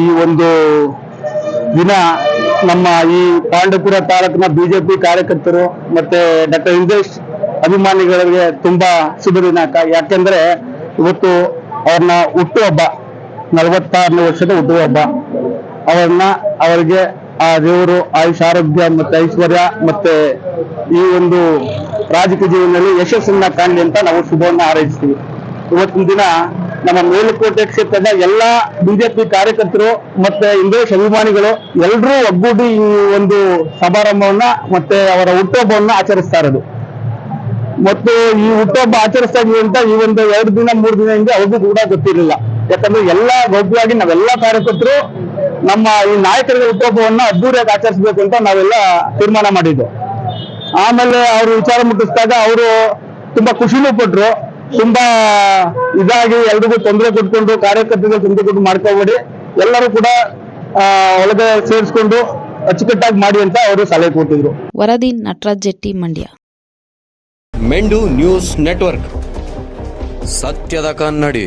ಈ ಒಂದು ದಿನ ನಮ್ಮ ಈ ಪಾಂಡವಪುರ ತಾಲೂಕಿನ ಬಿಜೆಪಿ ಕಾರ್ಯಕರ್ತರು ಮತ್ತೆ ಡಾಕ್ಟರ್ ಇಂದ್ರೇಶ್ ಅಭಿಮಾನಿಗಳಿಗೆ ತುಂಬಾ ಶುಭ ದಿನಾಂಕ. ಯಾಕೆಂದ್ರೆ ಇವತ್ತು ಅವ್ರನ್ನ ಹುಟ್ಟುಹಬ್ಬ, 46ನೇ ವರ್ಷದ ಹುಟ್ಟುಹಬ್ಬ. ಅವರಿಗೆ ಆ ದೇವರು ಆಯುಷ್ ಆರೋಗ್ಯ ಮತ್ತೆ ಐಶ್ವರ್ಯ ಮತ್ತೆ ಈ ಒಂದು ರಾಜಕೀಯ ಜೀವನದಲ್ಲಿ ಯಶಸ್ಸನ್ನ ಕಾಣಲಿ ಅಂತ ನಾವು ಶುಭವನ್ನ ಹಾರೈಸ್ತೀವಿ. ಇವತ್ತಿನ ದಿನ ನಮ್ಮ ಮೇಲುಕೋಟೆ ಕ್ಷೇತ್ರದ ಎಲ್ಲಾ ಬಿಜೆಪಿ ಕಾರ್ಯಕರ್ತರು ಮತ್ತೆ ಇಂಗ್ಲಿಷ್ ಅಭಿಮಾನಿಗಳು ಎಲ್ಲರೂ ಒಗ್ಗೂಡಿ ಈ ಒಂದು ಸಮಾರಂಭವನ್ನ ಮತ್ತೆ ಅವರ ಹುಟ್ಟುಹಬ್ಬವನ್ನ ಆಚರಿಸ್ತಾ ಇರೋದು. ಮತ್ತು ಈ ಹುಟ್ಟುಹಬ್ಬ ಆಚರಿಸ್ತಾ ಇದೀವಿ ಅಂತ ಈ ಒಂದು 2 ದಿನ 3 ದಿನ ಹಿಂದೆ ಅವ್ರಿಗೂ ಕೂಡ ಗೊತ್ತಿರಲಿಲ್ಲ. ಯಾಕಂದ್ರೆ ಎಲ್ಲಾ ಗೌಪ್ಯವಾಗಿ ನಾವೆಲ್ಲಾ ಕಾರ್ಯಕರ್ತರು ನಮ್ಮ ಈ ನಾಯಕರ ಹುಟ್ಟುಹಬ್ಬವನ್ನ ಅದ್ದೂರಿಯಾಗಿ ಆಚರಿಸಬೇಕು ಅಂತ ನಾವೆಲ್ಲ ತೀರ್ಮಾನ ಮಾಡಿದ್ದು. ಆಮೇಲೆ ಅವರು ವಿಚಾರ ಮುಟ್ಟಿಸಿದಾಗ ಅವರು ತುಂಬಾ ಖುಷಿನೂ ಪಟ್ರು. ತುಂಬಾ ಇದಾಗಿ ಎಲ್ರಿಗೂ ತೊಂದರೆ ಕೊಟ್ಕೊಂಡು ಕಾರ್ಯಕರ್ತರಿಗೆ ತೊಂದರೆ ಕೊಟ್ಟು ಮಾಡ್ಕೋಬೇಡಿ, ಎಲ್ಲರೂ ಕೂಡ ಒಳಗೆ ಸೇರಿಸ್ಕೊಂಡು ಅಚ್ಚುಕಟ್ಟಾಗಿ ಮಾಡಿ ಅಂತ ಅವರು ಸಲಹೆ ಕೊಟ್ಟಿದ್ರು. ವರದಿ ನಟರಾಜ್ ಜೆಟ್ಟಿ, ಮಂಡ್ಯ. ಮೆಂಡು ನ್ಯೂಸ್ ನೆಟ್ವರ್ಕ್, ಸತ್ಯದ ಕನ್ನಡಿ.